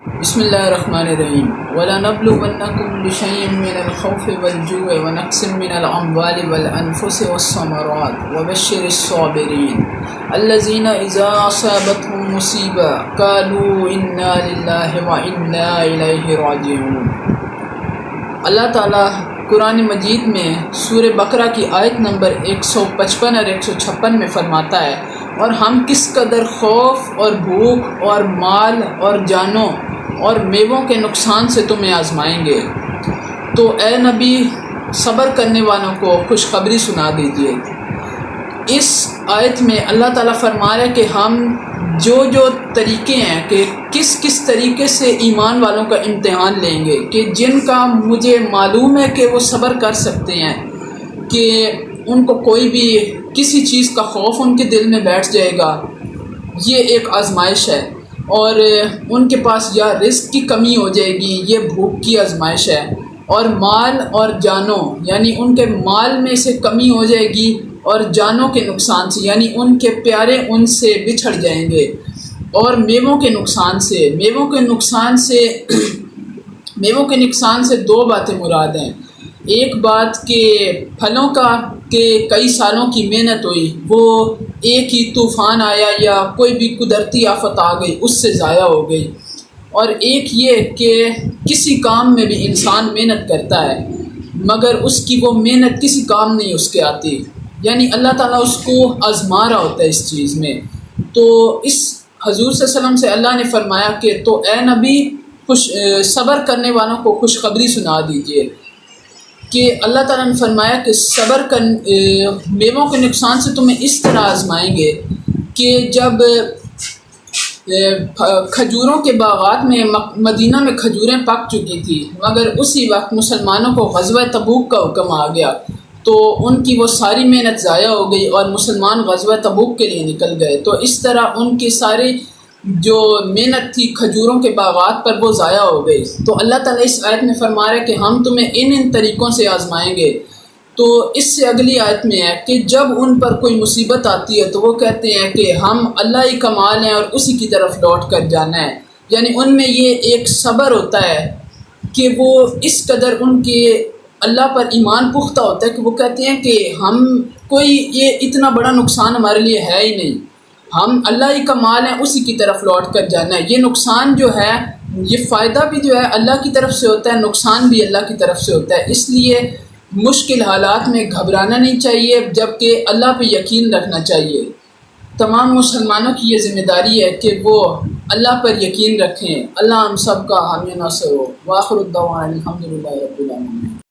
بسم اللہ الرحمن الرحیم وَلَنَبْلُوَنَّكُمْ بِشَيْءٍ مِّنَ الْخَوْفِ وَالْجُوعِ وَنَقْصٍ مِّنَ الْأَمْوَالِ وَالْأَنفُسِ وَالثَّمَرَاتِ وَبَشِّرِ الصَّابِرِينَ الَّذِينَ إِذَا أَصَابَتْهُم مُّصِيبَةٌ قَالُوا إِنَّا لِلَّهِ وَإِنَّا إِلَيْهِ راجعون۔ اللہ تعالیٰ قرآن مجید میں سورہ بقرہ کی آیت نمبر 155 اور 156 میں فرماتا ہے، اور ہم کس قدر خوف اور بھوک اور مال اور جانوں اور میووں کے نقصان سے تمہیں آزمائیں گے، تو اے نبی صبر کرنے والوں کو خوشخبری سنا دیجیے۔ اس آیت میں اللہ تعالیٰ فرما رہا ہے کہ ہم جو طریقے ہیں کہ کس طریقے سے ایمان والوں کا امتحان لیں گے، کہ جن کا مجھے معلوم ہے کہ وہ صبر کر سکتے ہیں، کہ ان کو کوئی بھی کسی چیز کا خوف ان کے دل میں بیٹھ جائے گا، یہ ایک آزمائش ہے، اور ان کے پاس یا رزق کی کمی ہو جائے گی، یہ بھوک کی آزمائش ہے، اور مال اور جانوں یعنی ان کے مال میں سے کمی ہو جائے گی، اور جانوں کے نقصان سے یعنی ان کے پیارے ان سے بچھڑ جائیں گے، اور میووں کے نقصان سے دو باتیں مراد ہیں۔ ایک بات کہ پھلوں کا کہ کئی سالوں کی محنت ہوئی، وہ ایک ہی طوفان آیا یا کوئی بھی قدرتی آفت آ گئی، اس سے ضائع ہو گئی، اور ایک یہ کہ کسی کام میں بھی انسان محنت کرتا ہے مگر اس کی وہ محنت کسی کام نہیں اس کے آتی، یعنی اللہ تعالیٰ اس کو آزما رہا ہوتا ہے اس چیز میں۔ تو اس حضور صلی اللہ علیہ وسلم سے اللہ نے فرمایا کہ تو اے نبی صبر کرنے والوں کو خوشخبری سنا دیجیے، کہ اللہ تعالیٰ نے فرمایا کہ میووں کے نقصان سے تمہیں اس طرح آزمائیں گے کہ جب کھجوروں کے باغات میں مدینہ میں کھجوریں پک چکی تھی، مگر اسی وقت مسلمانوں کو غزوہ تبوک کا حکم آ گیا، تو ان کی وہ ساری محنت ضائع ہو گئی اور مسلمان غزوہ تبوک کے لیے نکل گئے، تو اس طرح ان کی ساری جو محنت تھی کھجوروں کے باغات پر وہ ضائع ہو گئی۔ تو اللہ تعالیٰ اس آیت میں فرما رہا ہے کہ ہم تمہیں ان طریقوں سے آزمائیں گے۔ تو اس سے اگلی آیت میں ہے کہ جب ان پر کوئی مصیبت آتی ہے تو وہ کہتے ہیں کہ ہم اللہ ہی کا مال ہیں اور اسی کی طرف لوٹ کر جانا ہے، یعنی ان میں یہ ایک صبر ہوتا ہے کہ وہ اس قدر ان کے اللہ پر ایمان پختہ ہوتا ہے کہ وہ کہتے ہیں کہ یہ اتنا بڑا نقصان ہمارے لیے ہے ہی نہیں، ہم اللہ ہی کا مال ہیں، اسی کی طرف لوٹ کر جانا ہے۔ یہ نقصان جو ہے، یہ فائدہ بھی جو ہے اللہ کی طرف سے ہوتا ہے، نقصان بھی اللہ کی طرف سے ہوتا ہے، اس لیے مشکل حالات میں گھبرانا نہیں چاہیے بلکہ اللہ پہ یقین رکھنا چاہیے۔ تمام مسلمانوں کی یہ ذمہ داری ہے کہ وہ اللہ پر یقین رکھیں۔ اللہ ہم سب کا حامی ناصر ہو۔ وآخر الدعوانا الحمدللہ رب العالمین۔